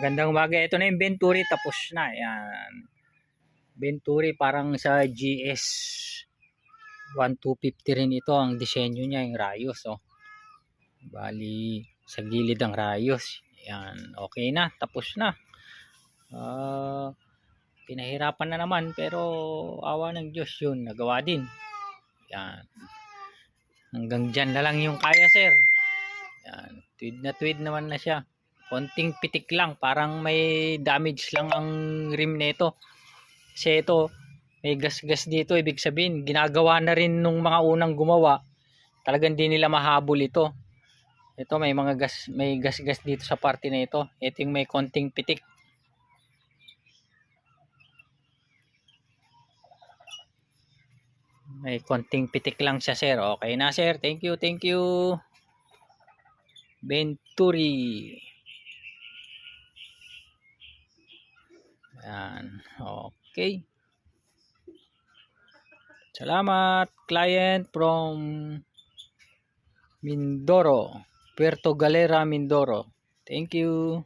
Magandang umaga. Ito na yung Venturi, tapos na. Yan. Venturi parang sa GS 1250 rin ito. Ang disenyo niya, yung rayos. Oh. Bali, sa gilid ang rayos. Yan. Okay na. Tapos na. Pinahirapan na naman, pero awa ng Diyos yun. Nagawa din. Yan. Hanggang dyan na lang yung kaya, sir. Yan. Tweed naman na siya. Konting pitik lang, parang may damage lang ang rim nito. Kasi ito, may gas-gas dito, ibig sabihin ginagawa na rin nung mga unang gumawa. Talagang di nila mahabol ito. Ito may mga gas-gas dito sa parte na ito. Ito yung may konting pitik. May konting pitik lang siya, sir. Okay na, sir. Thank you, thank you. Venturi. Yan. Okay. Salamat, client from Mindoro, Puerto Galera, Mindoro. Thank you.